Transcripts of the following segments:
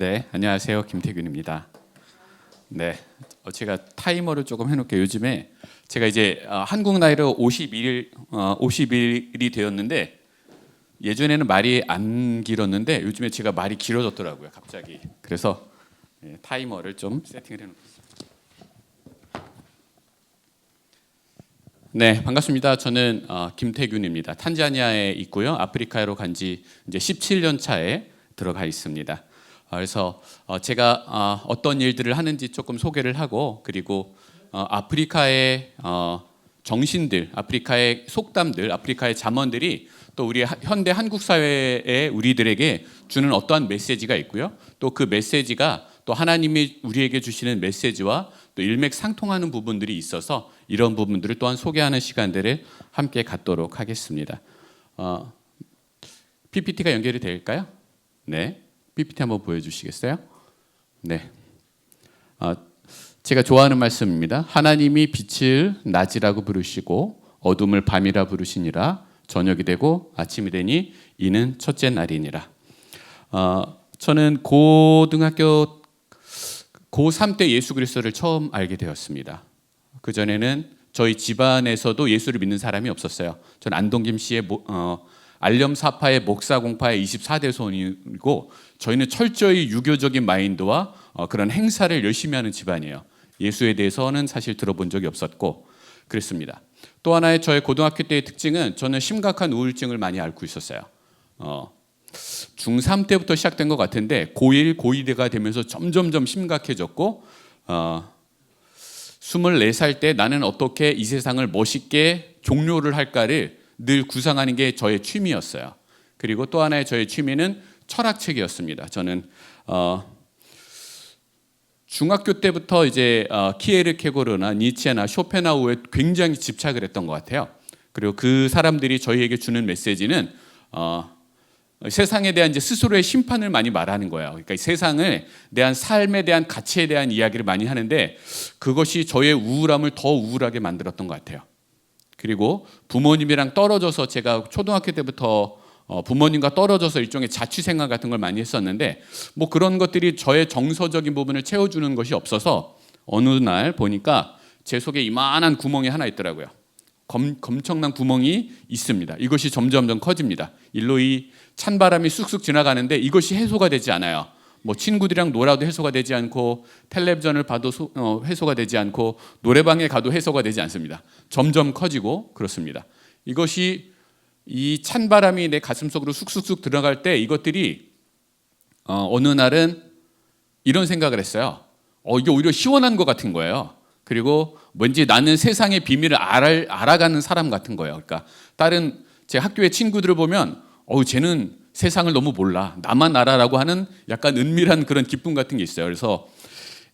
네, 안녕하세요. 김태균입니다. 네, 제가 타이머를 조금 해놓을게요. 요즘에 제가 이제 한국 나이로 50일이 되었는데 예전에는 말이 안 길었는데 요즘에 제가 말이 길어졌더라고요. 갑자기. 그래서 타이머를 좀 세팅을 해놓겠습니다. 네, 반갑습니다. 저는 김태균입니다. 탄자니아에 있고요. 아프리카로 간지 이제 17년 차에 들어가 있습니다. 그래서 제가 어떤 일들을 하는지 조금 소개를 하고, 그리고 아프리카의 정신들, 아프리카의 속담들, 아프리카의 잠언들이 또 우리 현대 한국 사회에 우리들에게 주는 어떠한 메시지가 있고요. 또 그 메시지가 또 하나님이 우리에게 주시는 메시지와 또 일맥상통하는 부분들이 있어서 이런 부분들을 또한 소개하는 시간들을 함께 갖도록 하겠습니다. PPT가 연결이 될까요? 네, PPT 한번 보여주시겠어요? 네, 제가 좋아하는 말씀입니다. 하나님이 빛을 낮이라고 부르시고 어둠을 밤이라 부르시니라. 저녁이 되고 아침이 되니 이는 첫째 날이니라. 저는 고등학교 고3 때 예수 그리스도를 처음 알게 되었습니다. 그전에는 저희 집안에서도 예수를 믿는 사람이 없었어요. 저는 안동김 씨의 알렴사파의 목사공파의 24대 손이고, 저희는 철저히 유교적인 마인드와 그런 행사를 열심히 하는 집안이에요. 예수에 대해서는 사실 들어본 적이 없었고 그랬습니다. 또 하나의 저의 고등학교 때의 특징은 저는 심각한 우울증을 많이 앓고 있었어요. 중3 때부터 시작된 것 같은데 고1, 고2가 되면서 점점점 심각해졌고 24살 때 나는 어떻게 이 세상을 멋있게 종료를 할까를 늘 구상하는 게 저의 취미였어요. 그리고 또 하나의 저의 취미는 철학책이었습니다. 저는 중학교 때부터 이제 키에르케고르나 니체나 쇼펜하우에 굉장히 집착을 했던 것 같아요. 그리고 그 사람들이 저희에게 주는 메시지는 세상에 대한 이제 스스로의 심판을 많이 말하는 거예요. 그러니까 세상을 대한 삶에 대한 가치에 대한 이야기를 많이 하는데 그것이 저의 우울함을 더 우울하게 만들었던 것 같아요. 그리고 부모님이랑 떨어져서 제가 초등학교 때부터 부모님과 떨어져서 일종의 자취생활 같은 걸 많이 했었는데 뭐 그런 것들이 저의 정서적인 부분을 채워주는 것이 없어서 어느 날 보니까 제 속에 이만한 구멍이 하나 있더라고요. 검청난 구멍이 있습니다. 이것이 점점점 커집니다. 일로 이 찬바람이 쑥쑥 지나가는데 이것이 해소가 되지 않아요. 뭐 친구들이랑 놀아도 해소가 되지 않고 텔레비전을 봐도 해소가 되지 않고 노래방에 가도 해소가 되지 않습니다. 점점 커지고 그렇습니다. 이것이 이 찬바람이 내 가슴속으로 쑥쑥쑥 들어갈 때 이것들이 어느 날은 이런 생각을 했어요. 이게 오히려 시원한 것 같은 거예요. 그리고 왠지 나는 세상의 비밀을 알아가는 사람 같은 거예요. 그러니까 다른 제 학교의 친구들을 보면 쟤는 세상을 너무 몰라. 나만 알아라고 하는 약간 은밀한 그런 기쁨 같은 게 있어요. 그래서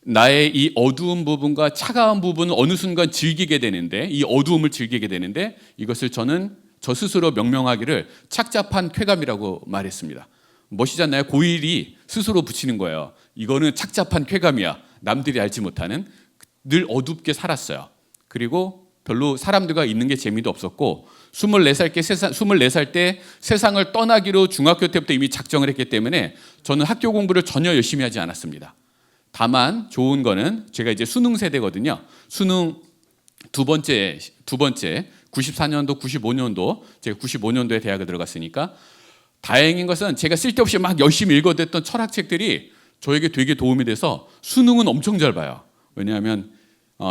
나의 이 어두운 부분과 차가운 부분을 어느 순간 즐기게 되는데 이 어두움을 즐기게 되는데 이것을 저는 저 스스로 명명하기를 착잡한 쾌감이라고 말했습니다. 멋이잖아요. 고1이 스스로 붙이는 거예요. 이거는 착잡한 쾌감이야. 남들이 알지 못하는. 늘 어둡게 살았어요. 그리고 별로 사람들과 있는 게 재미도 없었고 24살 때 세상을 떠나기로 중학교 때부터 이미 작정을 했기 때문에 저는 학교 공부를 전혀 열심히 하지 않았습니다. 다만 좋은 거는 제가 이제 수능 세대거든요. 수능 두 번째 94년도, 95년도 제가 95년도에 대학을 들어갔으니까 다행인 것은 제가 쓸데없이 막 열심히 읽어댔던 철학책들이 저에게 되게 도움이 돼서 수능은 엄청 잘 봐요. 왜냐하면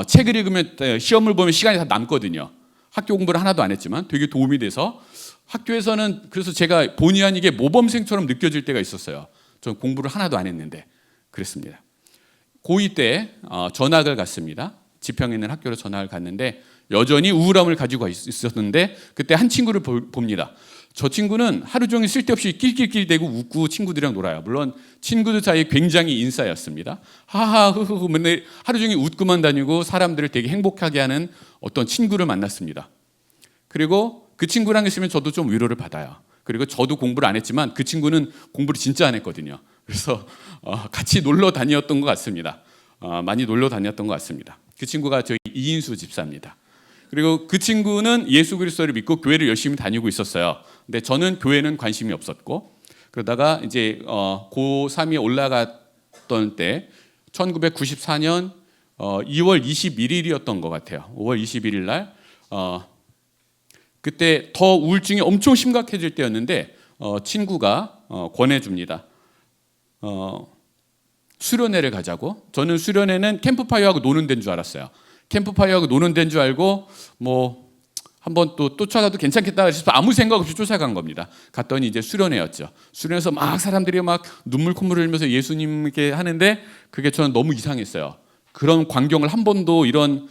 책을 읽으면 시험을 보면 시간이 다 남거든요. 학교 공부를 하나도 안 했지만 되게 도움이 돼서 학교에서는 그래서 제가 본의 아니게 모범생처럼 느껴질 때가 있었어요. 저는 공부를 하나도 안 했는데 그랬습니다. 고2 때 전학을 갔습니다. 지평에 있는 학교로 전학을 갔는데 여전히 우울함을 가지고 있었는데 그때 한 친구를 봅니다. 저 친구는 하루 종일 쓸데없이 낄낄낄대고 웃고 친구들이랑 놀아요. 물론 친구들 사이에 굉장히 인싸였습니다. 하하 흐흐흐 맨날 하루 종일 웃고만 다니고 사람들을 되게 행복하게 하는 어떤 친구를 만났습니다. 그리고 그 친구랑 있으면 저도 좀 위로를 받아요. 그리고 저도 공부를 안 했지만 그 친구는 공부를 진짜 안 했거든요. 그래서 같이 놀러 다녔던 것 같습니다. 많이 놀러 다녔던 것 같습니다. 그 친구가 저희 이인수 집사입니다. 그리고 그 친구는 예수 그리스도를 믿고 교회를 열심히 다니고 있었어요. 근데 저는 교회는 관심이 없었고 그러다가 이제 고3이 올라가 때 1994년 2월 21일이었던 것 같아요. 5월 21일 날 그때 더 우울증이 엄청 심각해질 때였는데 친구가 권해줍니다. 수련회를 가자고. 저는 수련회는 캠프파이어하고 노는 데인 줄 알았어요. 캠프파이어하고 노는 데인 줄 알고 뭐 한번 또 쫓아가도 괜찮겠다 그래서 아무 생각 없이 쫓아간 겁니다. 갔더니 이제 수련회였죠. 수련회에서 막 사람들이 막 눈물 콧물을 흘리면서 예수님께 하는데 그게 저는 너무 이상했어요. 그런 광경을 한 번도 이런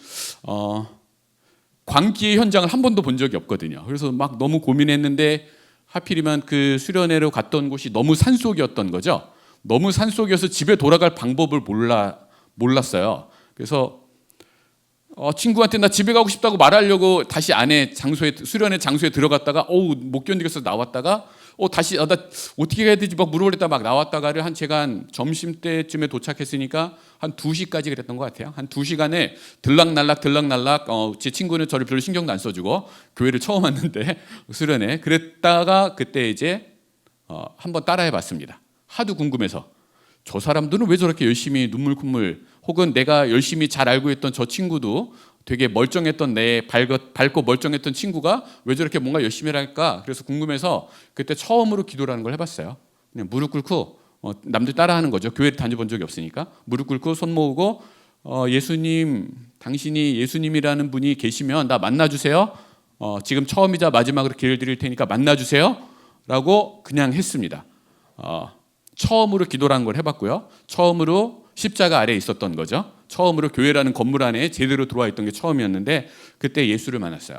광기의 현장을 한 번도 본 적이 없거든요. 그래서 막 너무 고민했는데 하필이면 그 수련회로 갔던 곳이 너무 산속이었던 거죠. 너무 산속이어서 집에 돌아갈 방법을 몰랐어요. 그래서 친구한테 나 집에 가고 싶다고 말하려고 다시 안에 수련회 장소에 들어갔다가 못 견디겠어서 나왔다가 다시 나 어떻게 해야 되지 막 물어보려다 막 나왔다가를 제가 한 점심때쯤에 도착했으니까 한 2시까지 그랬던 것 같아요. 한 2시간에 들락날락 제 친구는 저를 별로 신경도 안 써주고 교회를 처음 왔는데 수련회 그랬다가 그때 이제 한번 따라해 봤습니다. 하도 궁금해서 저 사람들은 왜 저렇게 열심히 눈물 콧물 혹은 내가 열심히 잘 알고 있던 저 친구도 되게 멀쩡했던 밝고 멀쩡했던 친구가 왜 저렇게 뭔가 열심히 할까 그래서 궁금해서 그때 처음으로 기도라는 걸 해봤어요. 그냥 무릎 꿇고 남들 따라하는 거죠. 교회를 다녀본 적이 없으니까 무릎 꿇고 손 모으고 예수님 당신이 예수님이라는 분이 계시면 나 만나주세요. 지금 처음이자 마지막으로 기회를 드릴 테니까 만나주세요 라고 그냥 했습니다. 처음으로 기도라는 걸 해봤고요. 처음으로 십자가 아래에 있었던 거죠. 처음으로 교회라는 건물 안에 제대로 들어와 있던 게 처음이었는데 그때 예수를 만났어요.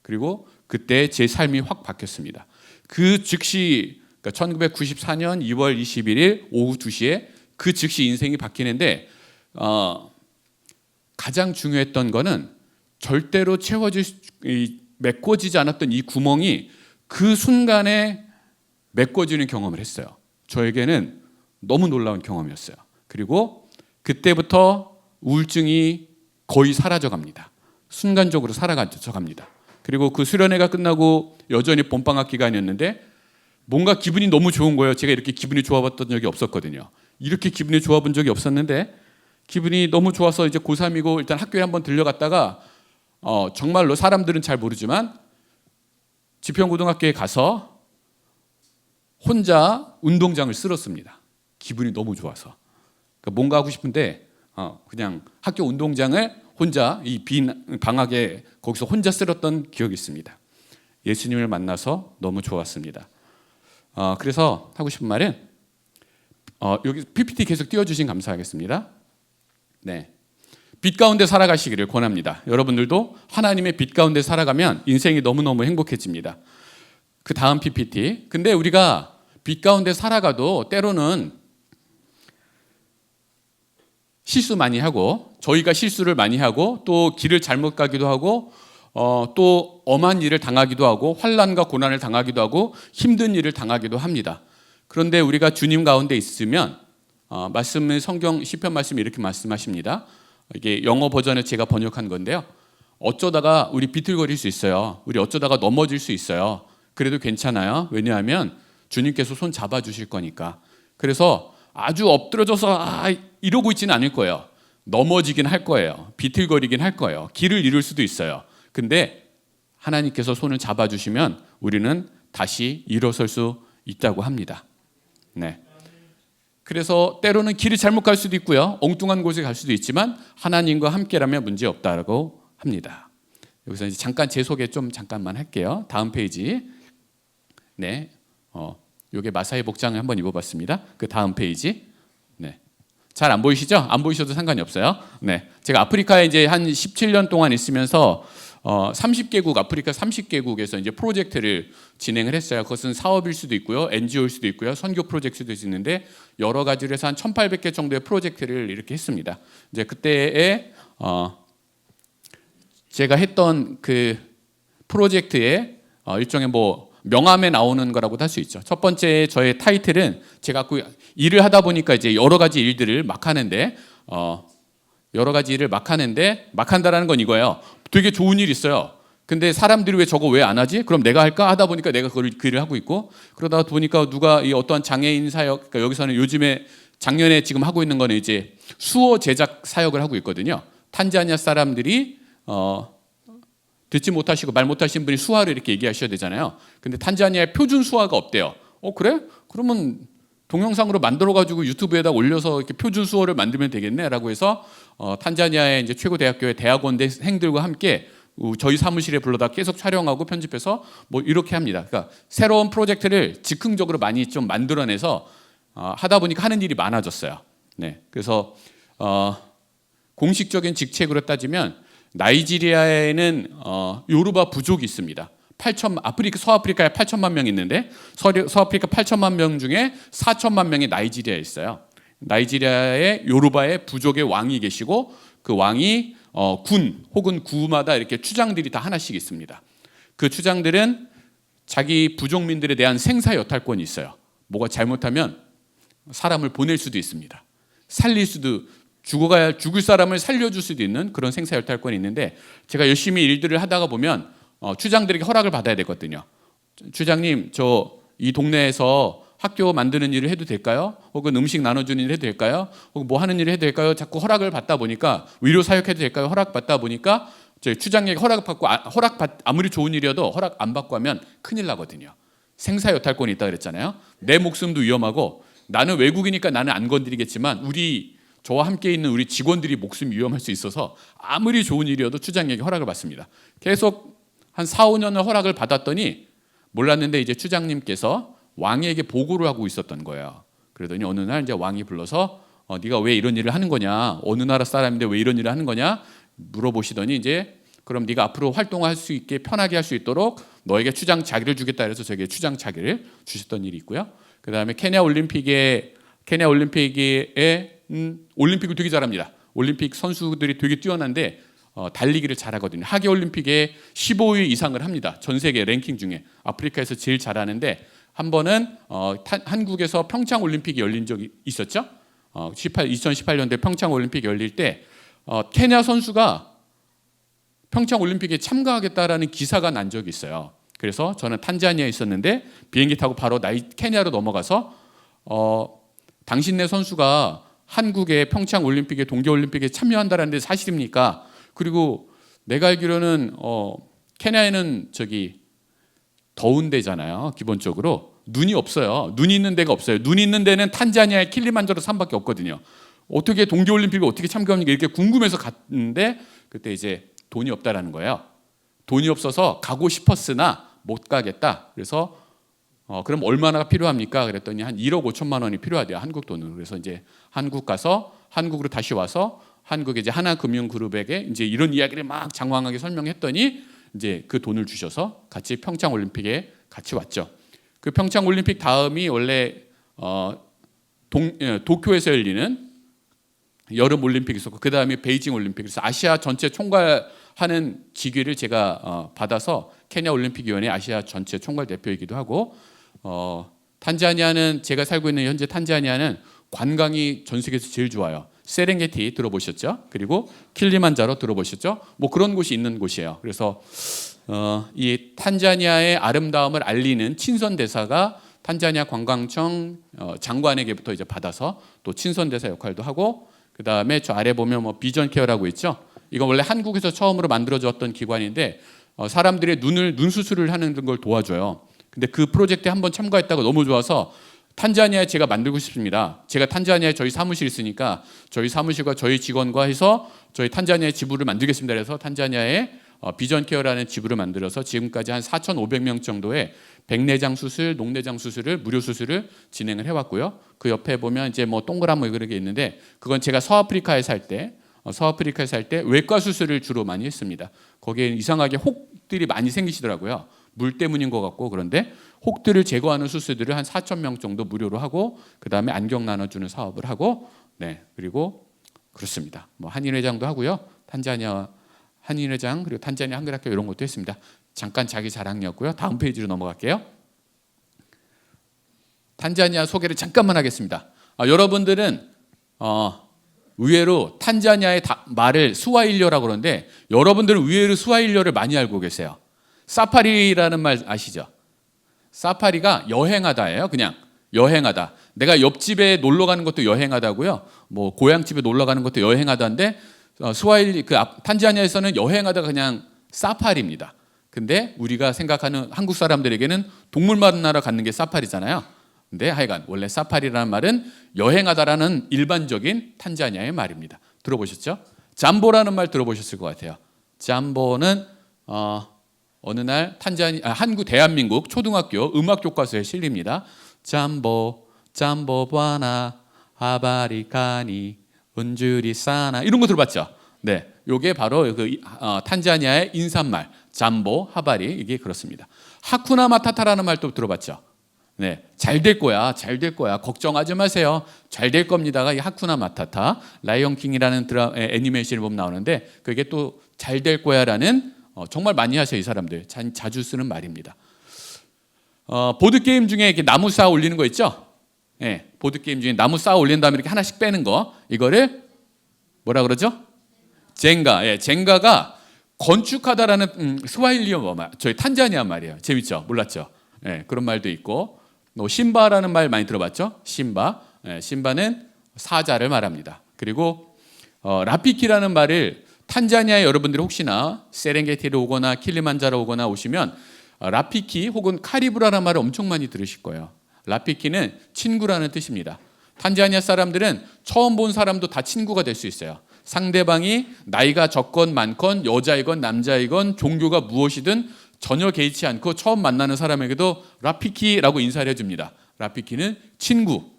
그리고 그때 제 삶이 확 바뀌었습니다. 그 즉시 1994년 2월 21일 오후 2시에 그 즉시 인생이 바뀌는데 가장 중요했던 거는 절대로 메꿔지지 않았던 이 구멍이 그 순간에 메꿔지는 경험을 했어요. 저에게는 너무 놀라운 경험이었어요. 그리고 그때부터 우울증이 거의 사라져갑니다. 순간적으로 사라져갑니다. 그리고 그 수련회가 끝나고 여전히 봄방학 기간이었는데 뭔가 기분이 너무 좋은 거예요. 제가 이렇게 기분이 좋아봤던 적이 없었거든요. 이렇게 기분이 좋아본 적이 없었는데 기분이 너무 좋아서 이제 고3이고 일단 학교에 한번 들려갔다가 정말로 사람들은 잘 모르지만 지평고등학교에 가서 혼자 운동장을 쓸었습니다. 기분이 너무 좋아서. 그러니까 뭔가 하고 싶은데 그냥 학교 운동장을 혼자 이 빈 방학에 거기서 혼자 쓸었던 기억이 있습니다. 예수님을 만나서 너무 좋았습니다. 그래서 하고 싶은 말은 여기 PPT 계속 띄워주신 감사하겠습니다. 네, 빛 가운데 살아가시기를 권합니다. 여러분들도 하나님의 빛 가운데 살아가면 인생이 너무너무 행복해집니다. 그 다음 PPT. 근데 우리가 빛 가운데 살아가도 때로는 실수 많이 하고 저희가 실수를 많이 하고 또 길을 잘못 가기도 하고 또 엄한 일을 당하기도 하고 환난과 고난을 당하기도 하고 힘든 일을 당하기도 합니다. 그런데 우리가 주님 가운데 있으면 말씀은 성경 시편 말씀이 이렇게 말씀하십니다. 이게 영어 버전을 제가 번역한 건데요. 어쩌다가 우리 비틀거릴 수 있어요. 우리 어쩌다가 넘어질 수 있어요. 그래도 괜찮아요. 왜냐하면 주님께서 손 잡아주실 거니까. 그래서 아주 엎드러져서 이러고 있지는 않을 거예요. 넘어지긴 할 거예요. 비틀거리긴 할 거예요. 길을 잃을 수도 있어요. 근데 하나님께서 손을 잡아주시면 우리는 다시 일어설 수 있다고 합니다. 네. 그래서 때로는 길을 잘못 갈 수도 있고요. 엉뚱한 곳에 갈 수도 있지만 하나님과 함께라면 문제 없다고 합니다. 여기서 이제 잠깐 제 소개 좀 잠깐만 할게요. 다음 페이지. 네. 요게 마사이 복장을 한번 입어봤습니다. 그 다음 페이지. 네. 잘 안 보이시죠? 안 보이셔도 상관이 없어요. 네. 제가 아프리카에 이제 한 17년 동안 있으면서 30개국 아프리카 30개국에서 이제 프로젝트를 진행을 했어요. 그것은 사업일 수도 있고요, NGO일 수도 있고요, 선교 프로젝트도 있는데 여러 가지로 해서 한 1,800개 정도의 프로젝트를 이렇게 했습니다. 이제 그때에 제가 했던 그 프로젝트의 일종의 명함에 나오는 거라고도 할 수 있죠. 첫 번째 저의 타이틀은 제가 일을 하다 보니까 이제 여러 가지 일들을 막 하는데 막 한다라는 건 이거예요. 되게 좋은 일이 있어요. 근데 사람들이 왜 저거 왜 안 하지? 그럼 내가 할까? 하다 보니까 내가 그 일을 하고 있고 그러다 보니까 누가 이 어떠한 장애인 사역, 그러니까 여기서는 요즘에 작년에 지금 하고 있는 거는 이제 수어 제작 사역을 하고 있거든요. 탄자니아 사람들이 듣지 못하시고 말 못하시는 분이 수화를 이렇게 얘기하셔야 되잖아요. 근데 탄자니아에 표준 수화가 없대요. 그래? 그러면 동영상으로 만들어가지고 유튜브에다 올려서 이렇게 표준 수어를 만들면 되겠네라고 해서 탄자니아의 이제 최고 대학교의 대학원생들과 함께 저희 사무실에 불러다 계속 촬영하고 편집해서 뭐 이렇게 합니다. 그러니까 새로운 프로젝트를 즉흥적으로 많이 좀 만들어내서 하다 보니까 하는 일이 많아졌어요. 네, 그래서 공식적인 직책으로 따지면 나이지리아에는 요르바 부족이 있습니다. 서아프리카에 8천만 명 있는데 서아프리카 8천만 명 중에 4천만 명이 나이지리아에 있어요. 나이지리아에 요르바의 부족의 왕이 계시고 그 왕이 군 혹은 구마다 이렇게 추장들이 다 하나씩 있습니다. 그 추장들은 자기 부족민들에 대한 생사 여탈권이 있어요. 뭐가 잘못하면 사람을 보낼 수도 있습니다. 살릴 수도 죽을 사람을 살려줄 수도 있는 그런 생사 여탈권이 있는데 제가 열심히 일들을 하다가 보면 추장들에게 허락을 받아야 되거든요. 추장님, 저 이 동네에서 학교 만드는 일을 해도 될까요? 혹은 음식 나눠주는 일을 해도 될까요? 혹은 뭐 하는 일을 해도 될까요? 자꾸 허락을 받다 보니까 위로 사역해도 될까요? 허락 받다 보니까 저희 추장에게 허락을 받고 아무리 좋은 일이어도 허락 안 받고 하면 큰일 나거든요. 생사 여탈권이 있다 그랬잖아요. 내 목숨도 위험하고 나는 외국이니까 나는 안 건드리겠지만 저와 함께 있는 우리 직원들이 목숨이 위험할 수 있어서 아무리 좋은 일이어도 추장에게 허락을 받습니다. 계속 한 4, 5년을 허락을 받았더니 몰랐는데 이제 추장님께서 왕에게 보고를 하고 있었던 거예요. 그러더니 어느 날 이제 왕이 불러서 네가 왜 이런 일을 하는 거냐? 어느 나라 사람인데 왜 이런 일을 하는 거냐? 물어보시더니 이제 그럼 네가 앞으로 활동할 수 있게 편하게 할 수 있도록 너에게 추장 자기를 주겠다 해서 저에게 추장 자기를 주셨던 일이 있고요. 그다음에 케냐 올림픽에 올림픽을 되게 잘합니다. 올림픽 선수들이 되게 뛰어난데 달리기를 잘하거든요. 하계 올림픽에 15위 이상을 합니다. 전 세계 랭킹 중에 아프리카에서 제일 잘하는데 한 번은 한국에서 평창 올림픽이 열린 적이 있었죠. 2018년도에 평창 올림픽이 열릴 때 케냐 선수가 평창 올림픽에 참가하겠다라는 기사가 난 적이 있어요. 그래서 저는 탄자니아에 있었는데 비행기 타고 바로 케냐로 넘어가서 당신네 선수가 한국의 평창 올림픽에 동계 올림픽에 참여한다는 데 사실입니까? 그리고 내가 알기로는 케냐에는 더운 데잖아요. 기본적으로 눈이 없어요. 눈이 있는 데가 없어요. 눈이 있는 데는 탄자니아의 킬리만자로 산밖에 없거든요. 어떻게 동계 올림픽에 어떻게 참가합니까? 이렇게 궁금해서 갔는데 그때 이제 돈이 없다라는 거예요. 돈이 없어서 가고 싶었으나 못 가겠다. 그래서 그럼 얼마나 필요합니까? 그랬더니 한 1억 5천만 원이 필요하대요. 한국 돈으로. 그래서 이제 한국 가서 한국으로 다시 와서 한국의 이제 하나금융그룹에게 이제 이런 이야기를 막 장황하게 설명했더니 이제 그 돈을 주셔서 같이 평창 올림픽에 같이 왔죠. 그 평창 올림픽 다음이 원래 도쿄에서 열리는 여름 올림픽이 있었고 그 다음에 베이징 올림픽. 그래서 아시아 전체 총괄하는 직위를 제가 받아서 케냐 올림픽위원회 아시아 전체 총괄 대표이기도 하고 탄자니아는 제가 살고 있는 현재 탄자니아는 관광이 전 세계에서 제일 좋아요. 세렝게티 들어보셨죠? 그리고 킬리만자로 들어보셨죠? 뭐 그런 곳이 있는 곳이에요. 그래서 이 탄자니아의 아름다움을 알리는 친선 대사가 탄자니아 관광청 장관에게부터 이제 받아서 또 친선 대사 역할도 하고 그 다음에 저 아래 보면 뭐 비전 케어라고 있죠. 이건 원래 한국에서 처음으로 만들어졌던 기관인데 사람들의 눈 수술을 하는 걸 도와줘요. 근데 그 프로젝트에 한번 참가했다고 너무 좋아서 탄자니아에 제가 만들고 싶습니다. 제가 탄자니아에 저희 사무실 있으니까 저희 사무실과 저희 직원과 해서 저희 탄자니아의 지부를 만들겠습니다. 그래서 탄자니아에 비전 케어라는 지부를 만들어서 지금까지 한 4,500명 정도의 백내장 수술, 녹내장 수술을 무료 수술을 진행을 해왔고요. 그 옆에 보면 이제 뭐 동그란 뭐 그런 게 있는데 그건 제가 서아프리카에 살 때 외과 수술을 주로 많이 했습니다. 거기에 이상하게 혹들이 많이 생기시더라고요. 물 때문인 것 같고 그런데 혹들을 제거하는 수술들을 한 4,000명 정도 무료로 하고 그 다음에 안경 나눠주는 사업을 하고 그리고 그렇습니다. 뭐 한인회장도 하고요. 탄자니아 한인회장 그리고 탄자니아 한글학교 이런 것도 했습니다. 잠깐 자기 자랑이었고요. 다음 페이지로 넘어갈게요. 탄자니아 소개를 잠깐만 하겠습니다. 여러분들은 의외로 탄자니아의 말을 스와힐리어라고 그러는데 여러분들은 의외로 스와힐리어를 많이 알고 계세요. 사파리라는 말 아시죠? 사파리가 여행하다예요. 그냥 여행하다. 내가 옆집에 놀러 가는 것도 여행하다고요. 뭐 고향집에 놀러 가는 것도 여행하다인데 스와힐리 탄자니아에서는 여행하다가 그냥 사파리입니다. 근데 우리가 생각하는 한국 사람들에게는 동물 만나러 가는 게 사파리잖아요. 근데 하여간 원래 사파리라는 말은 여행하다라는 일반적인 탄자니아의 말입니다. 들어보셨죠? 잠보라는 말 들어보셨을 것 같아요. 잠보는 어느 날 한국 대한민국 초등학교 음악 교과서에 실립니다. 잠보 바나 하바리카니 은주리 사나 이런 거 들어봤죠? 네, 요게 바로 탄자니아의 인사말 잠보 하바리 이게 그렇습니다. 하쿠나 마타타라는 말도 들어봤죠? 네, 잘 될 거야, 잘 될 거야, 걱정하지 마세요, 잘 될 겁니다가 이 하쿠나 마타타 라이언 킹이라는 애니메이션을 보면 나오는데 그게 또 잘 될 거야라는 정말 많이 하세요 이 사람들 자주 쓰는 말입니다. 보드 게임 중에 이렇게 나무 쌓아 올리는 거 있죠? 네, 보드 게임 중에 나무 쌓아 올린 다음에 이렇게 하나씩 빼는 거 이거를 뭐라 그러죠? 젠가. 예, 젠가가 건축하다라는 스와힐리어 말, 저희 탄자니아 말이에요. 재밌죠? 몰랐죠? 예, 그런 말도 있고 신바라는 말 많이 들어봤죠? 신바. 예, 신바는 사자를 말합니다. 그리고 라피키라는 말을 탄자니아에 여러분들이 혹시나 세렝게티를 오거나 킬리만자로 오거나 오시면 라피키 혹은 카리브라는 말을 엄청 많이 들으실 거예요. 라피키는 친구라는 뜻입니다. 탄자니아 사람들은 처음 본 사람도 다 친구가 될 수 있어요. 상대방이 나이가 적건 많건 여자이건 남자이건 종교가 무엇이든 전혀 개의치 않고 처음 만나는 사람에게도 라피키라고 인사를 해줍니다. 라피키는 친구.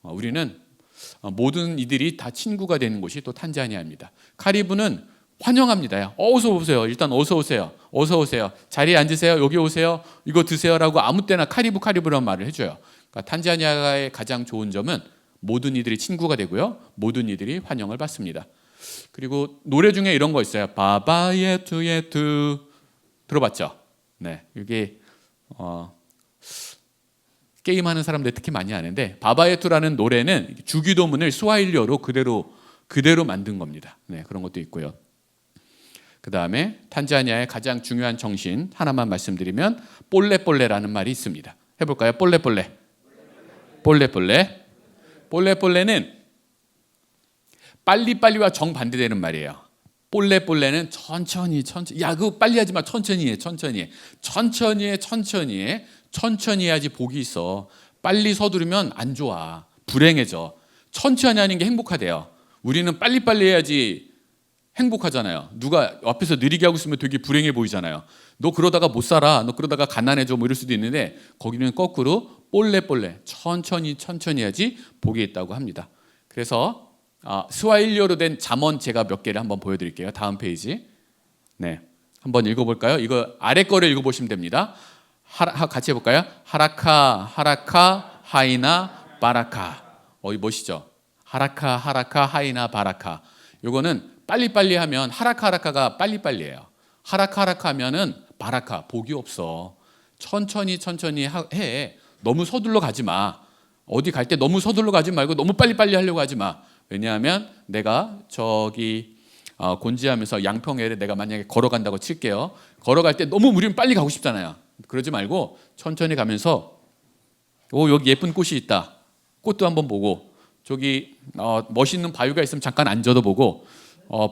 우리는 모든 이들이 다 친구가 되는 곳이 또 탄자니아입니다. 카리브는 환영합니다. 어서 오세요. 일단 어서 오세요. 어서 오세요. 자리에 앉으세요. 여기 오세요. 이거 드세요라고 아무 때나 카리브라는 말을 해줘요. 그러니까 탄자니아의 가장 좋은 점은 모든 이들이 친구가 되고요. 모든 이들이 환영을 받습니다. 그리고 노래 중에 이런 거 있어요. 바바예투 예투 들어봤죠? 네, 이게 게임하는 사람들 특히 많이 아는데 바바예투라는 노래는 주기도문을 스와힐리어로 그대로 만든 겁니다. 네, 그런 것도 있고요. 그 다음에 탄자니아의 가장 중요한 정신 하나만 말씀드리면 폴레폴레라는 말이 있습니다. 해볼까요? 폴레폴레. 폴레폴레는 빨리빨리와 정반대되는 말이에요. 폴레폴레는 천천히. 야, 그거 빨리 하지 마. 천천히 해. 천천히 해야지 복이 있어. 빨리 서두르면 안 좋아. 불행해져. 천천히 하는 게 행복하대요. 우리는 빨리빨리 해야지 행복하잖아요. 누가 앞에서 느리게 하고 있으면 되게 불행해 보이잖아요. 너 그러다가 못 살아. 너 그러다가 가난해져. 뭐 이럴 수도 있는데 거기는 거꾸로 폴레. 천천히 해야지 복이 있다고 합니다. 그래서 스와힐리어로 된 잠언 제가 몇 개를 한번 보여드릴게요. 다음 페이지. 네, 한번 읽어볼까요? 이거 아래 거를 읽어보시면 됩니다. 같이 해볼까요? 하라카 하이나 바라카. 이 멋있죠? 하라카 하이나 바라카. 요거는 빨리빨리 하면 하라카가 빨리빨리예요. 하라카 하면은 바라카 복이 없어. 천천히 해. 너무 서둘러 가지 마. 어디 갈 때 너무 서둘러 가지 말고 너무 빨리빨리 하려고 하지 마. 왜냐하면 내가 저기 곤지하면서 양평에를 내가 만약에 걸어간다고 칠게요. 걸어갈 때 너무 우리는 빨리 가고 싶잖아요. 그러지 말고 천천히 가면서 여기 예쁜 꽃이 있다. 꽃도 한번 보고 저기 멋있는 바위가 있으면 잠깐 앉아도 보고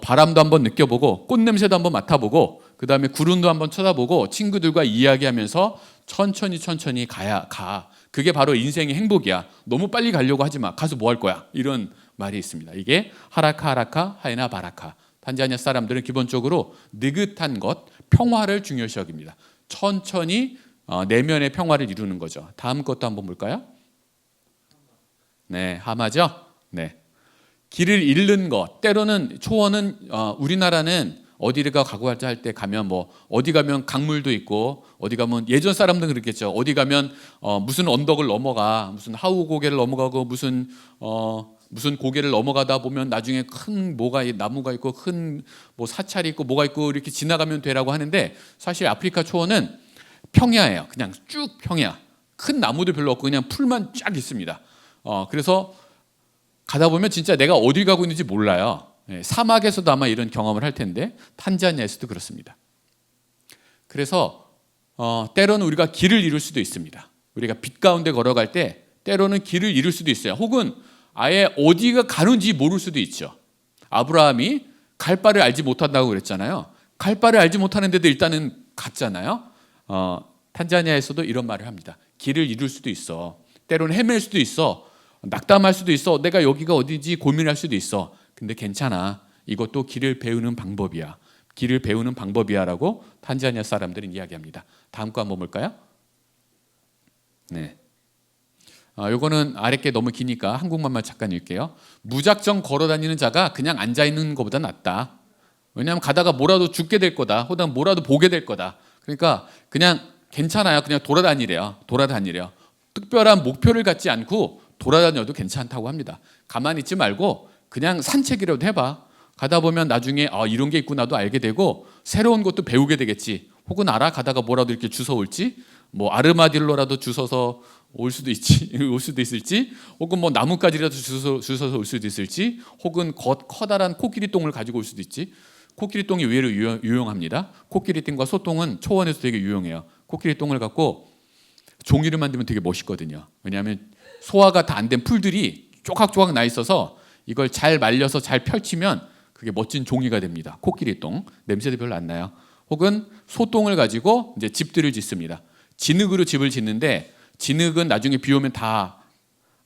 바람도 한번 느껴보고 꽃 냄새도 한번 맡아보고 그 다음에 구름도 한번 쳐다보고 친구들과 이야기하면서 천천히 가. 그게 바로 인생의 행복이야. 너무 빨리 가려고 하지 마. 가서 뭐 할 거야? 이런 말이 있습니다. 이게 하라카 하이나 바라카. 탄자니아 사람들은 기본적으로 느긋한 것, 평화를 중요시 여깁니다. 천천히 내면의 평화를 이루는 거죠. 다음 것도 한번 볼까요? 네, 하마죠. 네, 길을 잃는 것. 때로는 초원은 우리나라는 어디가 가고 할 때 가면 뭐 어디 가면 강물도 있고 어디 가면 예전 사람들은 그랬겠죠. 어디 가면 무슨 언덕을 넘어가 무슨 하우 고개를 넘어가고 무슨 고개를 넘어가다 보면 나중에 큰 나무가 있고 큰 뭐 사찰이 있고 뭐가 있고 이렇게 지나가면 되라고 하는데 사실 아프리카 초원은 평야예요. 그냥 쭉 평야. 큰 나무도 별로 없고 그냥 풀만 쫙 있습니다. 그래서 가다 보면 진짜 내가 어디 가고 있는지 몰라요. 사막에서도 아마 이런 경험을 할 텐데 탄자니아에서도 그렇습니다. 그래서 때로는 우리가 길을 잃을 수도 있습니다. 우리가 빛 가운데 걸어갈 때 때로는 길을 잃을 수도 있어요. 혹은 아예 어디가 가는지 모를 수도 있죠. 아브라함이 갈 바를 알지 못한다고 그랬잖아요. 갈 바를 알지 못하는데도 일단은 갔잖아요. 탄자니아에서도 이런 말을 합니다. 길을 잃을 수도 있어. 때로는 헤맬 수도 있어. 낙담할 수도 있어. 내가 여기가 어디지 고민할 수도 있어. 근데 괜찮아. 이것도 길을 배우는 방법이야. 길을 배우는 방법이야라고 탄자니아 사람들은 이야기합니다. 다음 거 한번 볼까요? 네. 요거는 아랫게 너무 기니까 한국말만 잠깐 읽게요. 무작정 걸어다니는 자가 그냥 앉아있는 것보다 낫다. 왜냐하면 가다가 뭐라도 죽게 될 거다. 혹은 뭐라도 보게 될 거다. 그러니까 그냥 괜찮아요. 그냥 돌아다니래요. 특별한 목표를 갖지 않고 돌아다녀도 괜찮다고 합니다. 가만히 있지 말고 그냥 산책이라도 해봐. 가다 보면 나중에 이런 게 있구나도 알게 되고 새로운 것도 배우게 되겠지. 혹은 가다가 뭐라도 이렇게 주워올지, 뭐 아르마딜로라도 주워서 올 수도 있을지, 혹은 뭐 나뭇가지라도 주워서 올 수도 있을지, 혹은 커다란 코끼리 똥을 가지고 올 수도 있지. 코끼리 똥이 의외로 유용합니다. 코끼리 똥과 소똥은 초원에서 되게 유용해요. 코끼리 똥을 갖고 종이를 만들면 되게 멋있거든요. 왜냐하면 소화가 다 안 된 풀들이 쪼각쪼각 나 있어서 이걸 잘 말려서 잘 펼치면 그게 멋진 종이가 됩니다. 코끼리 똥 냄새도 별로 안 나요. 혹은 소똥을 가지고 이제 집들을 짓습니다. 진흙으로 집을 짓는데 진흙은 나중에 비 오면 다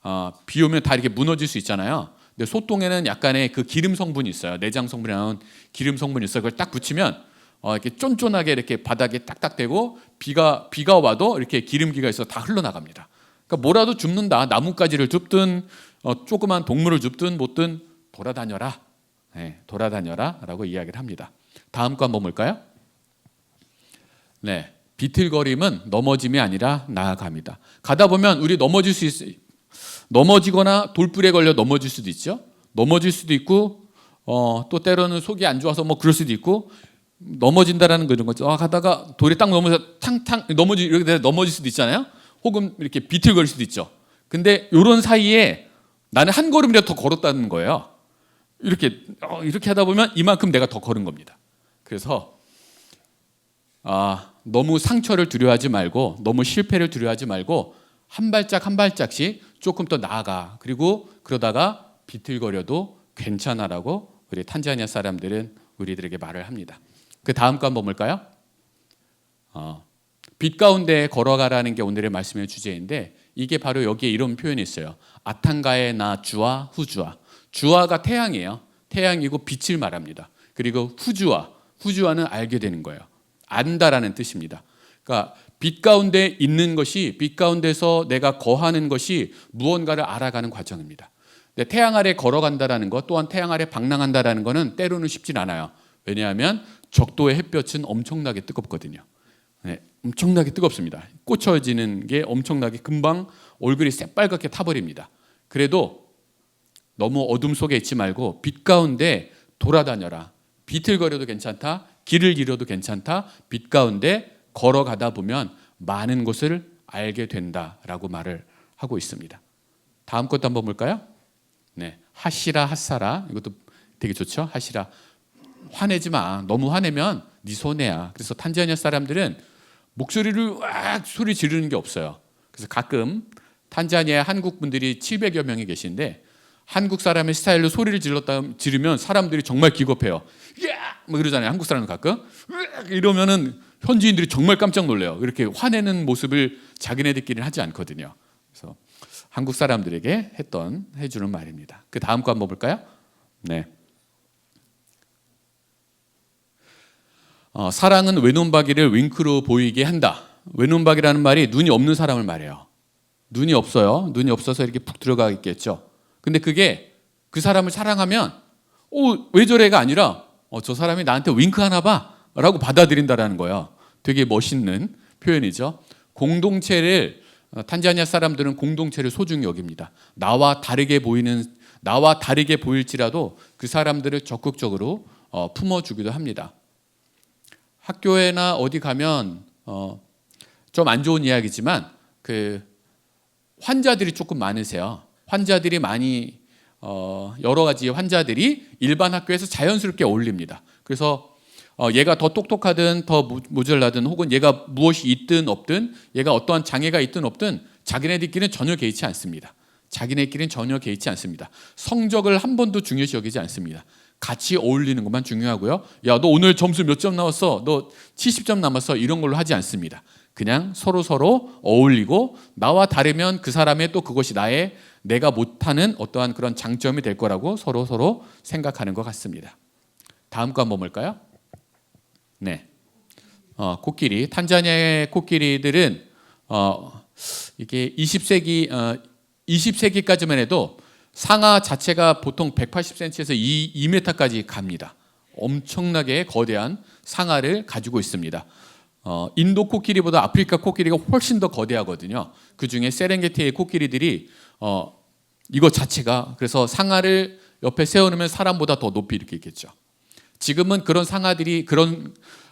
이렇게 무너질 수 있잖아요. 근데 소똥에는 약간의 그 기름 성분이 있어요. 내장 성분이 나온 기름 성분이 있어요. 그걸 딱 붙이면 이렇게 쫀쫀하게 이렇게 바닥에 딱딱대고 비가 와도 이렇게 기름기가 있어 다 흘러나갑니다. 그러니까 뭐라도 줍는다. 나뭇가지를 줍든 조그만 동물을 줍든 뭐든 돌아다녀라. 네, 돌아다녀라라고 이야기를 합니다. 다음 거 한번 볼까요? 네, 비틀거림은 넘어짐이 아니라 나아갑니다. 가다 보면 우리 넘어질 수 있어요. 넘어지거나 돌불에 걸려 넘어질 수도 있죠. 넘어질 수도 있고 또 때로는 속이 안 좋아서 뭐 그럴 수도 있고 넘어진다라는 그런 거죠. 가다가 돌에 딱 넘어져 탕탕 이렇게 넘어질 수도 있잖아요. 혹은 이렇게 비틀거릴 수도 있죠. 근데 이런 사이에 나는 한 걸음이라도 더 걸었다는 거예요. 이렇게 하다 보면 이만큼 내가 더 걸은 겁니다. 그래서 너무 상처를 두려워하지 말고 너무 실패를 두려워하지 말고 한 발짝 한 발짝씩 조금 더 나아가. 그리고 그러다가 비틀거려도 괜찮아라고 우리 탄자니아 사람들은 우리들에게 말을 합니다. 그 다음 거 한번 볼까요? 빛 가운데 걸어가라는 게 오늘의 말씀의 주제인데 이게 바로 여기에 이런 표현이 있어요. 아탄가의 나 주아 후주아. 주아가 태양이에요. 태양이고 빛을 말합니다. 그리고 후주아는 알게 되는 거예요. 안다라는 뜻입니다. 그러니까 빛 가운데 있는 것이 빛 가운데서 내가 거하는 것이 무언가를 알아가는 과정입니다. 근데 태양 아래 걸어간다라는 것 또한 태양 아래 방랑한다라는 것은 때로는 쉽진 않아요. 왜냐하면 적도의 햇볕은 엄청나게 뜨겁거든요. 네, 엄청나게 뜨겁습니다. 꽂혀지는 게 엄청나게 금방 얼굴이 새빨갛게 타버립니다. 그래도 너무 어둠 속에 있지 말고 빛 가운데 돌아다녀라. 비틀거려도 괜찮다. 길을 잃어도 괜찮다. 빛 가운데 걸어가다 보면 많은 것을 알게 된다라고 말을 하고 있습니다. 다음 것도 한번 볼까요? 네, 하시라 핫사라. 이것도 되게 좋죠. 하시라. 화내지 마. 너무 화내면 네 손해야. 그래서 탄자니아 사람들은 목소리를 왁 소리 지르는 게 없어요. 그래서 가끔 탄자니아 한국 분들이 700여 명이 계신데 한국 사람의 스타일로 소리를 지르면 사람들이 정말 기겁해요. 뭐 그러잖아요. 한국 사람은 가끔 이러면은 현지인들이 정말 깜짝 놀래요. 이렇게 화내는 모습을 자기네들끼리는 하지 않거든요. 그래서 한국 사람들에게 해주는 말입니다. 그 다음 거 한번 볼까요? 네. 사랑은 외눈박이를 윙크로 보이게 한다. 외눈박이라는 말이 눈이 없는 사람을 말해요. 눈이 없어요. 눈이 없어서 이렇게 푹 들어가 있겠죠. 근데 그게 그 사람을 사랑하면 왜 저래가 아니라 저 사람이 나한테 윙크하나 봐 라고 받아들인다라는 거예요. 되게 멋있는 표현이죠. 공동체를 탄자니아 사람들은 공동체를 소중히 여깁니다. 나와 다르게 보일지라도 그 사람들을 적극적으로 품어주기도 합니다. 학교에나 어디 가면 좀 안 좋은 이야기지만 그 환자들이 조금 많으세요. 환자들이 많이 여러 가지 환자들이 일반 학교에서 자연스럽게 어울립니다. 그래서 얘가 더 똑똑하든 더 모자라든 혹은 얘가 무엇이 있든 없든 얘가 어떠한 장애가 있든 없든 자기네들끼리는 전혀 개의치 않습니다. 자기네끼리는 전혀 개의치 않습니다. 성적을 한 번도 중요시 여기지 않습니다. 같이 어울리는 것만 중요하고요. 야, 너 오늘 점수 몇 점 나왔어? 너 70점 남았어? 이런 걸로 하지 않습니다. 그냥 서로 어울리고 나와 다르면 그 사람의 또 그것이 내가 못하는 어떠한 그런 장점이 될 거라고 서로 생각하는 것 같습니다. 다음 거 한번 볼까요? 네, 코끼리. 탄자니아의 코끼리들은 이게 20세기까지만 해도 상아 자체가 보통 180cm에서 2m까지 갑니다. 엄청나게 거대한 상아를 가지고 있습니다. 인도 코끼리보다 아프리카 코끼리가 훨씬 더 거대하거든요. 그중에 세렝게티의 코끼리들이 이거 자체가, 그래서 상아를 옆에 세워놓으면 사람보다 더 높이 이렇게 있겠죠. 지금은 그런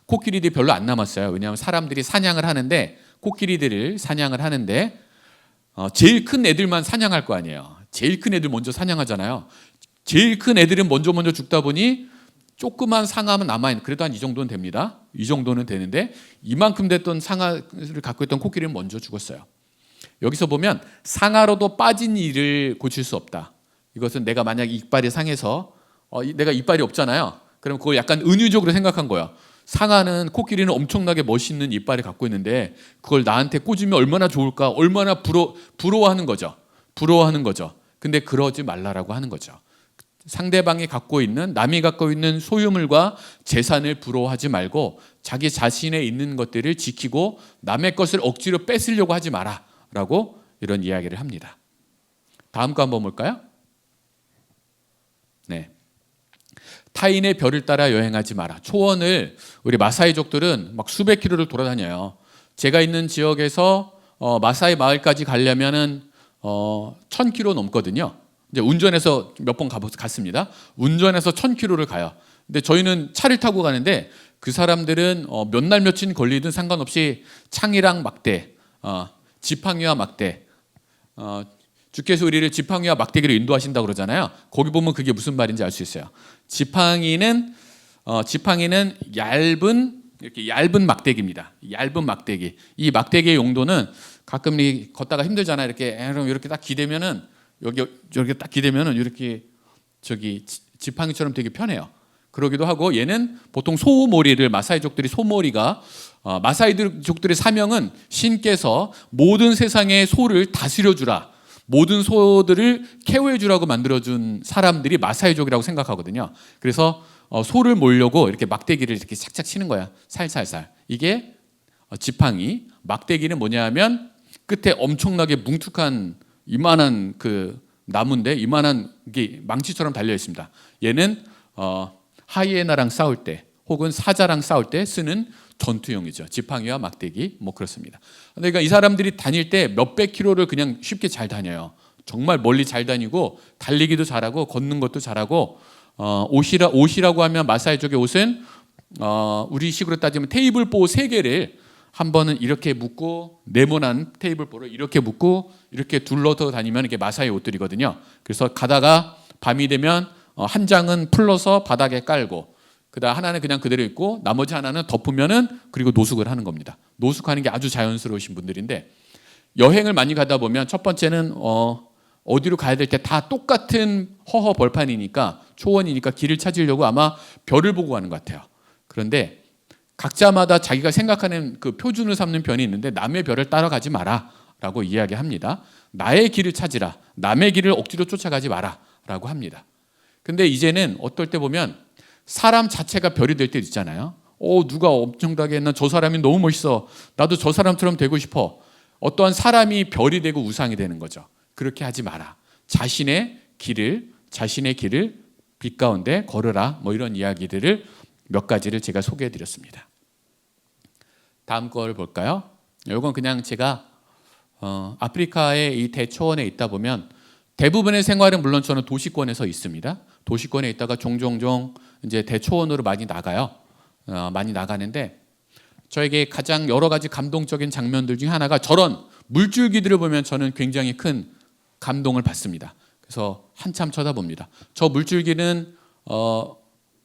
코끼리들이 별로 안 남았어요. 왜냐하면 사람들이 사냥을 하는데, 코끼리들을 사냥을 하는데 제일 큰 애들만 사냥할 거 아니에요. 제일 큰 애들 먼저 사냥하잖아요. 제일 큰 애들은 먼저 죽다 보니 조그만 상아만 남아있는, 그래도 한 이 정도는 됩니다. 이 정도는 되는데 이만큼 됐던 상아를 갖고 있던 코끼리는 먼저 죽었어요. 여기서 보면 상아로도 빠진 이를 고칠 수 없다. 이것은 내가 만약 이빨이 상해서 내가 이빨이 없잖아요. 그럼 그걸 약간 은유적으로 생각한 거야. 상아는, 코끼리는 엄청나게 멋있는 이빨을 갖고 있는데 그걸 나한테 꽂으면 얼마나 좋을까, 얼마나 부러워하는 거죠. 근데 그러지 말라라고 하는 거죠. 상대방이 갖고 있는, 남이 갖고 있는 소유물과 재산을 부러워하지 말고 자기 자신에 있는 것들을 지키고 남의 것을 억지로 뺏으려고 하지 마라 라고 이런 이야기를 합니다. 다음 거 한번 볼까요? 네, 타인의 별을 따라 여행하지 마라. 초원을 우리 마사이족들은 막 수백 킬로를 돌아다녀요. 제가 있는 지역에서 마사이 마을까지 가려면은 1000km 넘거든요. 이제 운전해서 몇 번 갔습니다. 운전해서 1000km를 가요. 근데 저희는 차를 타고 가는데 그 사람들은 몇 날 며칠 걸리든 상관없이 창이랑 막대, 지팡이와 막대, 주께서 우리를 지팡이와 막대기로 인도하신다고 그러잖아요. 거기 보면 그게 무슨 말인지 알 수 있어요. 지팡이는 얇은 막대기입니다. 얇은 막대기. 이 막대기의 용도는 가끔 걷다가 힘들잖아요. 이렇게 딱 기대면은 여기 딱 기대면은 이렇게 지팡이처럼 되게 편해요. 그러기도 하고, 얘는 보통 소머리를, 마사이족들이 소머리가, 마사이족들의 사명은 신께서 모든 세상의 소를 다스려 주라, 모든 소들을 케어해 주라고 만들어준 사람들이 마사이족이라고 생각하거든요. 그래서 소를 몰려고 이렇게 막대기를 이렇게 착착 치는 거야. 살살살. 이게 지팡이. 막대기는 뭐냐면 끝에 엄청나게 뭉툭한 이만한 그 나무인데 이만한 게 망치처럼 달려 있습니다. 얘는 하이에나랑 싸울 때 혹은 사자랑 싸울 때 쓰는 전투용이죠. 지팡이와 막대기, 뭐 그렇습니다. 그러니까 이 사람들이 다닐 때 몇백 킬로를 그냥 쉽게 잘 다녀요. 정말 멀리 잘 다니고 달리기도 잘하고 걷는 것도 잘하고, 옷이라고 하면 마사이족의 옷은 우리식으로 따지면 테이블보 3개를 한 번은 이렇게 묶고, 네모난 테이블보를 이렇게 묶고 이렇게 둘러서 다니면 이게 마사이 옷들이거든요. 그래서 가다가 밤이 되면 한 장은 풀러서 바닥에 깔고, 그다음 하나는 그냥 그대로 있고 나머지 하나는 덮으면은 그리고 노숙을 하는 겁니다. 노숙하는 게 아주 자연스러우신 분들인데, 여행을 많이 가다 보면 첫 번째는 어디로 가야 될 때 다 똑같은 허허 벌판이니까, 초원이니까 길을 찾으려고 아마 별을 보고 가는 것 같아요. 그런데 각자마다 자기가 생각하는 그 표준을 삼는 편이 있는데 남의 별을 따라가지 마라 라고 이야기합니다. 나의 길을 찾으라, 남의 길을 억지로 쫓아가지 마라 라고 합니다. 근데 이제는 어떨 때 보면 사람 자체가 별이 될 때 있잖아요. 누가 엄청나게 했나, 저 사람이 너무 멋있어, 나도 저 사람처럼 되고 싶어. 어떠한 사람이 별이 되고 우상이 되는 거죠. 그렇게 하지 마라. 자신의 길을 빛 가운데 걸으라. 뭐 이런 이야기들을 몇 가지를 제가 소개해 드렸습니다. 다음 걸 볼까요? 이건 그냥 제가 아프리카의 이 대초원에 있다 보면 대부분의 생활은 물론 저는 도시권에서 있습니다. 도시권에 있다가 종종 이제 대초원으로 많이 나가요. 많이 나가는데 저에게 가장 여러 가지 감동적인 장면들 중에 하나가, 저런 물줄기들을 보면 저는 굉장히 큰 감동을 받습니다. 그래서 한참 쳐다봅니다. 저 물줄기는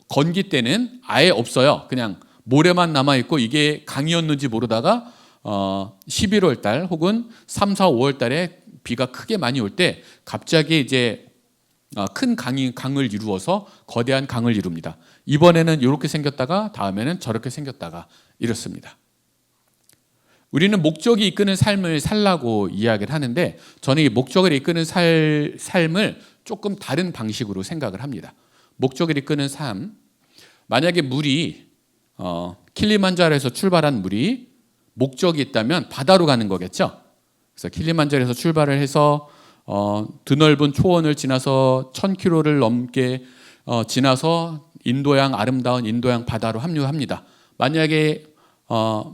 건기 때는 아예 없어요. 그냥 모래만 남아 있고 이게 강이었는지 모르다가 11월 달 혹은 3, 4, 5월 달에 비가 크게 많이 올 때 갑자기 이제 큰 강을 이루어서 거대한 강을 이룹니다. 이번에는 이렇게 생겼다가 다음에는 저렇게 생겼다가 이렇습니다. 우리는 목적이 이끄는 삶을 살라고 이야기를 하는데 저는 이 목적을 이끄는 삶을 조금 다른 방식으로 생각을 합니다. 목적을 이끄는 삶, 만약에 물이 킬리만자로에서 출발한 물이 목적이 있다면 바다로 가는 거겠죠. 그래서 킬리만자로에서 출발을 해서 드넓은 초원을 지나서 1000km를 넘게 지나서 인도양, 아름다운 인도양 바다로 합류합니다. 만약에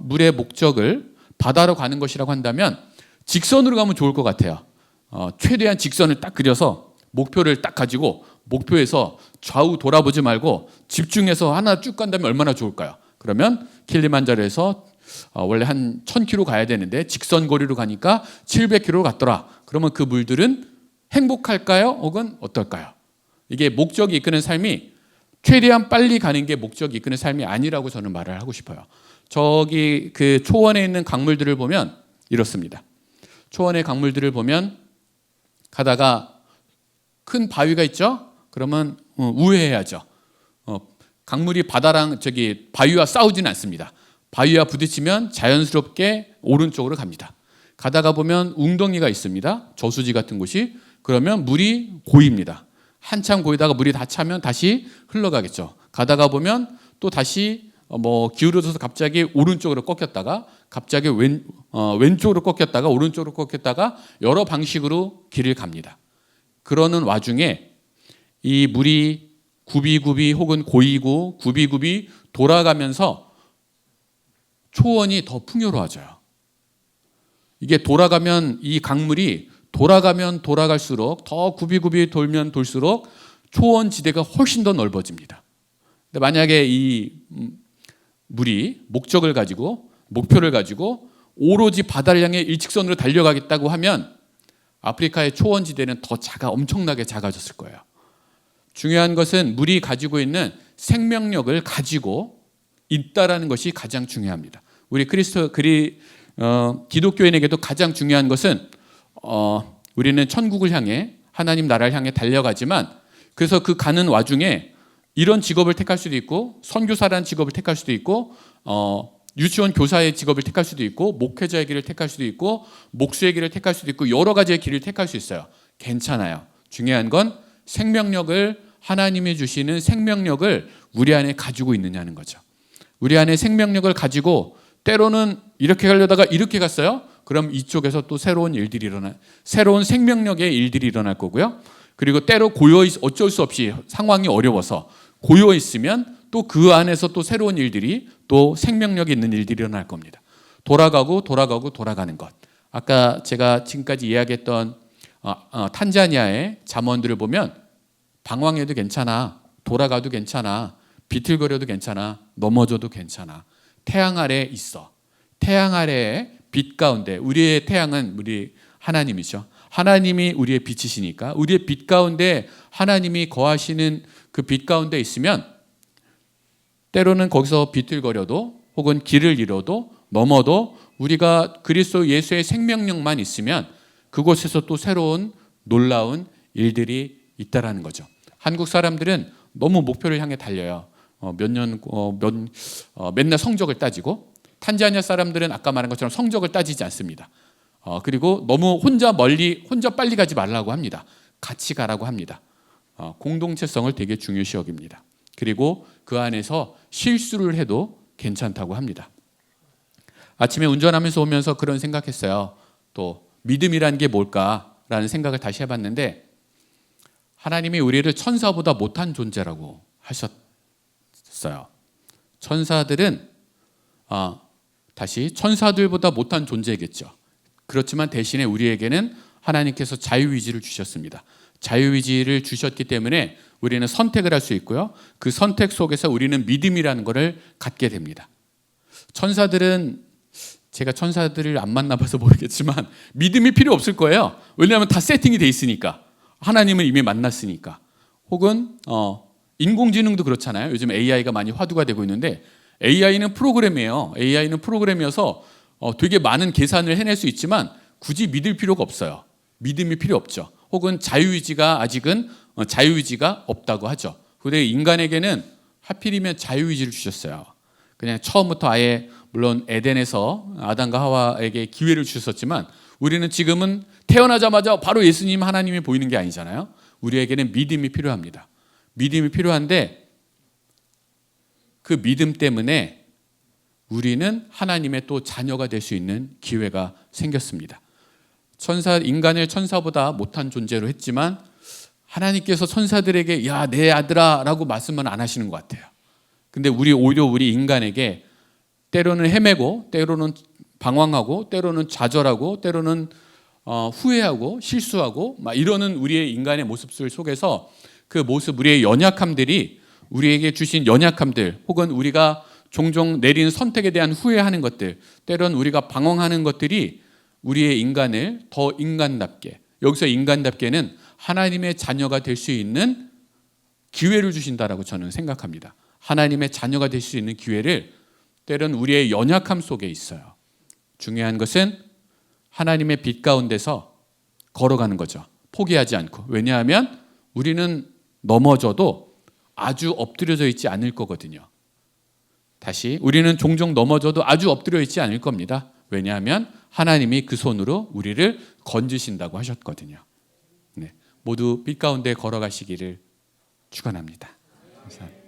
물의 목적을 바다로 가는 것이라고 한다면 직선으로 가면 좋을 것 같아요. 최대한 직선을 딱 그려서 목표를 딱 가지고 목표에서 좌우 돌아보지 말고 집중해서 하나 쭉 간다면 얼마나 좋을까요? 그러면 킬리만자로에서 원래 한 1000km 가야 되는데 직선 거리로 가니까 700km 갔더라. 그러면 그 물들은 행복할까요? 혹은 어떨까요? 이게 목적이 이끄는 삶이 최대한 빨리 가는 게 목적이 이끄는 삶이 아니라고 저는 말을 하고 싶어요. 저기 그 초원에 있는 강물들을 보면 이렇습니다. 초원의 강물들을 보면 가다가 큰 바위가 있죠? 그러면 우회해야죠. 강물이 바다랑 바위와 싸우지는 않습니다. 바위와 부딪히면 자연스럽게 오른쪽으로 갑니다. 가다가 보면 웅덩이가 있습니다. 저수지 같은 곳이. 그러면 물이 고입니다. 한참 고이다가 물이 다 차면 다시 흘러가겠죠. 가다가 보면 또 다시 기울어져서 갑자기 오른쪽으로 꺾였다가 갑자기 왼쪽으로 꺾였다가 오른쪽으로 꺾였다가 여러 방식으로 길을 갑니다. 그러는 와중에 이 물이 굽이굽이 혹은 고이고 굽이굽이 돌아가면서 초원이 더 풍요로워져요. 이게 돌아가면 이 강물이 돌아가면 돌아갈수록 더 굽이굽이 돌면 돌수록 초원 지대가 훨씬 더 넓어집니다. 근데 만약에 이 물이 목적을 가지고 목표를 가지고 오로지 바다를 향해 일직선으로 달려가겠다고 하면 아프리카의 초원 지대는 더 엄청나게 작아졌을 거예요. 중요한 것은 물이 가지고 있는 생명력을 가지고 있다라는 것이 가장 중요합니다. 우리 기독교인에게도 가장 중요한 것은 우리는 천국을 향해 하나님 나라를 향해 달려가지만 그래서 그 가는 와중에 이런 직업을 택할 수도 있고 선교사라는 직업을 택할 수도 있고 유치원 교사의 직업을 택할 수도 있고 목회자의 길을 택할 수도 있고 목수의 길을 택할 수도 있고 여러 가지의 길을 택할 수 있어요. 괜찮아요. 중요한 건 하나님이 주시는 생명력을 우리 안에 가지고 있느냐는 거죠. 우리 안에 생명력을 가지고 때로는 이렇게 가려다가 이렇게 갔어요. 그럼 이쪽에서 또 새로운 생명력의 일들이 일어날 거고요. 그리고 때로 어쩔 수 없이 상황이 어려워서 고여 있으면 또 그 안에서 또 새로운 일들이 또 생명력이 있는 일들이 일어날 겁니다. 돌아가는 것. 아까 제가 지금까지 이야기했던 탄자니아의 잠언들을 보면 방황해도 괜찮아, 돌아가도 괜찮아, 비틀거려도 괜찮아, 넘어져도 괜찮아. 태양 아래에 있어. 태양 아래에 빛 가운데 우리의 태양은 우리 하나님이죠. 하나님이 우리의 빛이시니까 우리의 빛 가운데 하나님이 거하시는 그 빛 가운데 있으면 때로는 거기서 비틀거려도 혹은 길을 잃어도 넘어도 우리가 그리스도 예수의 생명력만 있으면 그곳에서 또 새로운 놀라운 일들이 있다라는 거죠. 한국 사람들은 너무 목표를 향해 달려요. 맨날 성적을 따지고 탄자니아 사람들은 아까 말한 것처럼 성적을 따지지 않습니다. 그리고 너무 혼자 빨리 가지 말라고 합니다. 같이 가라고 합니다. 공동체성을 되게 중요시 여깁니다. 그리고 그 안에서 실수를 해도 괜찮다고 합니다. 아침에 운전하면서 오면서 그런 생각했어요. 또 믿음이라는 게 뭘까라는 생각을 다시 해봤는데 하나님이 우리를 천사보다 못한 존재라고 하셨어요. 천사들은 천사들보다 못한 존재겠죠. 그렇지만 대신에 우리에게는 하나님께서 자유의지를 주셨습니다. 자유의지를 주셨기 때문에 우리는 선택을 할 수 있고요. 그 선택 속에서 우리는 믿음이라는 것을 갖게 됩니다. 제가 천사들을 안 만나봐서 모르겠지만 믿음이 필요 없을 거예요. 왜냐하면 다 세팅이 돼 있으니까. 하나님을 이미 만났으니까. 혹은 인공지능도 그렇잖아요. 요즘 AI가 많이 화두가 되고 있는데 AI는 프로그램이에요. AI는 프로그램이어서 되게 많은 계산을 해낼 수 있지만 굳이 믿을 필요가 없어요. 믿음이 필요 없죠. 혹은 자유의지가 아직은 자유의지가 없다고 하죠. 그런데 인간에게는 하필이면 자유의지를 주셨어요. 그냥 처음부터 아예 물론 에덴에서 아담과 하와에게 기회를 주셨지만 우리는 지금은 태어나자마자 바로 예수님 하나님이 보이는 게 아니잖아요. 우리에게는 믿음이 필요합니다. 믿음이 필요한데 그 믿음 때문에 우리는 하나님의 또 자녀가 될 수 있는 기회가 생겼습니다. 인간을 천사보다 못한 존재로 했지만 하나님께서 천사들에게 야, 내 아들아 라고 말씀은 안 하시는 것 같아요. 근데 오히려 우리 인간에게 때로는 헤매고 때로는 방황하고 때로는 좌절하고 때로는 후회하고 실수하고 막 이러는 우리의 인간의 모습들 속에서 그 모습, 우리의 연약함들이 우리에게 주신 연약함들 혹은 우리가 종종 내리는 선택에 대한 후회하는 것들, 때로는 우리가 방황하는 것들이 우리의 인간을 더 인간답게, 여기서 인간답게는 하나님의 자녀가 될 수 있는 기회를 주신다라고 저는 생각합니다. 하나님의 자녀가 될 수 있는 기회를 때로는 우리의 연약함 속에 있어요. 중요한 것은 하나님의 빛 가운데서 걸어가는 거죠. 포기하지 않고. 왜냐하면 우리는 넘어져도 아주 엎드려져 있지 않을 거거든요. 다시, 우리는 종종 넘어져도 아주 엎드려 있지 않을 겁니다. 왜냐하면 하나님이 그 손으로 우리를 건지신다고 하셨거든요. 네, 모두 빛 가운데 걸어가시기를 축원합니다. 감사합니다.